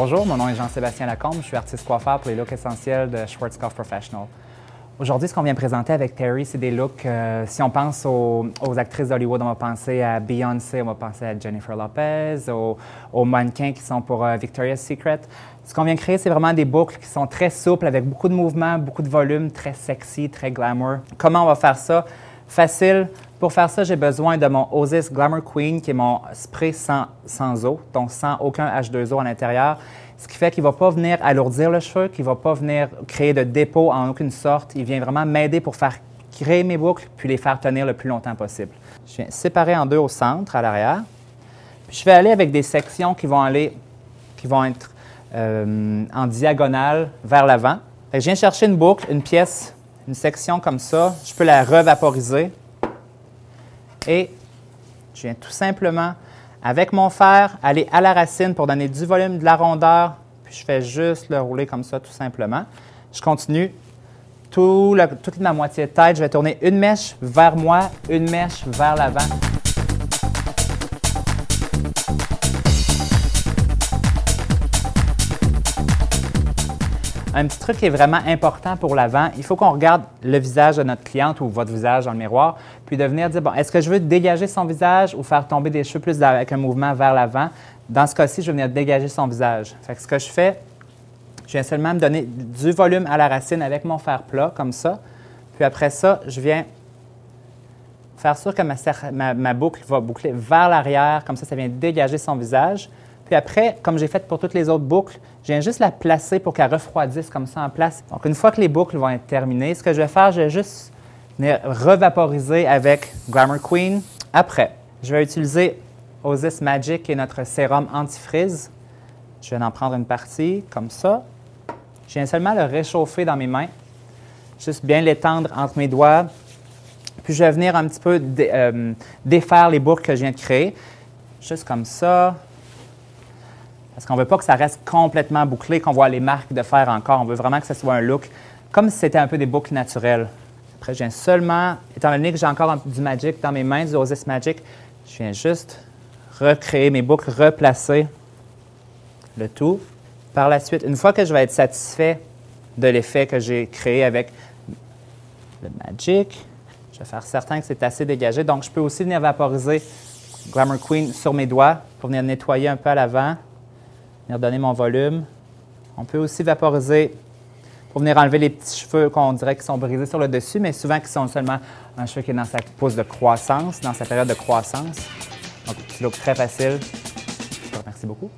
Bonjour, mon nom est Jean-Sébastien Lacombe, je suis artiste coiffeur pour les looks essentiels de Schwarzkopf Professional. Aujourd'hui, ce qu'on vient présenter avec Terry, c'est des looks, si on pense aux actrices d'Hollywood, on va penser à Beyoncé, on va penser à Jennifer Lopez, aux mannequins qui sont pour Victoria's Secret. Ce qu'on vient créer, c'est vraiment des boucles qui sont très souples, avec beaucoup de mouvements, beaucoup de volume, très sexy, très glamour. Comment on va faire ça? Facile. Pour faire ça, j'ai besoin de mon Osis Glamour Queen, qui est mon spray sans eau, donc sans aucun H2O à l'intérieur. Ce qui fait qu'il ne va pas venir alourdir le cheveu, qu'il ne va pas venir créer de dépôt en aucune sorte. Il vient vraiment m'aider pour faire créer mes boucles puis les faire tenir le plus longtemps possible. Je viens séparer en deux au centre, à l'arrière. Puis je vais aller avec des sections qui vont être en diagonale vers l'avant. Je viens chercher une boucle, une pièce, une section comme ça. Je peux la revaporiser. Et je viens tout simplement, avec mon fer, aller à la racine pour donner du volume, de la rondeur. Puis je fais juste le rouler comme ça, tout simplement. Je continue toute ma moitié de tête. Je vais tourner une mèche vers moi, une mèche vers l'avant. Un petit truc qui est vraiment important pour l'avant, il faut qu'on regarde le visage de notre cliente ou votre visage dans le miroir, puis de venir dire, bon, est-ce que je veux dégager son visage ou faire tomber des cheveux plus avec un mouvement vers l'avant? Dans ce cas-ci, je vais venir dégager son visage. Fait que ce que je fais, je viens seulement me donner du volume à la racine avec mon fer plat, comme ça. Puis après ça, je viens faire sûr que ma boucle va boucler vers l'arrière, comme ça vient dégager son visage. Puis après, comme j'ai fait pour toutes les autres boucles, je viens juste la placer pour qu'elle refroidisse comme ça en place. Donc, une fois que les boucles vont être terminées, ce que je vais faire, je vais juste venir revaporiser avec Glamour Queen. Après, je vais utiliser Osis Magic, qui est notre sérum anti-frizz. Je viens d'en prendre une partie, comme ça. Je viens seulement le réchauffer dans mes mains, juste bien l'étendre entre mes doigts. Puis je vais venir un petit peu défaire les boucles que je viens de créer, juste comme ça. Parce qu'on ne veut pas que ça reste complètement bouclé, qu'on voit les marques de fer encore. On veut vraiment que ce soit un look comme si c'était un peu des boucles naturelles. Après, je viens seulement, étant donné que j'ai encore du Magic dans mes mains, du Osis Magic, je viens juste recréer mes boucles, replacer le tout. Par la suite, une fois que je vais être satisfait de l'effet que j'ai créé avec le Magic, je vais faire certain que c'est assez dégagé. Donc, je peux aussi venir vaporiser Glamour Queen sur mes doigts pour venir nettoyer un peu à l'avant. Venir donner mon volume. On peut aussi vaporiser pour venir enlever les petits cheveux qu'on dirait qui sont brisés sur le dessus, mais souvent qui sont seulement un cheveu qui est dans sa pousse de croissance, dans sa période de croissance. Donc, petit look très facile. Je vous remercie beaucoup.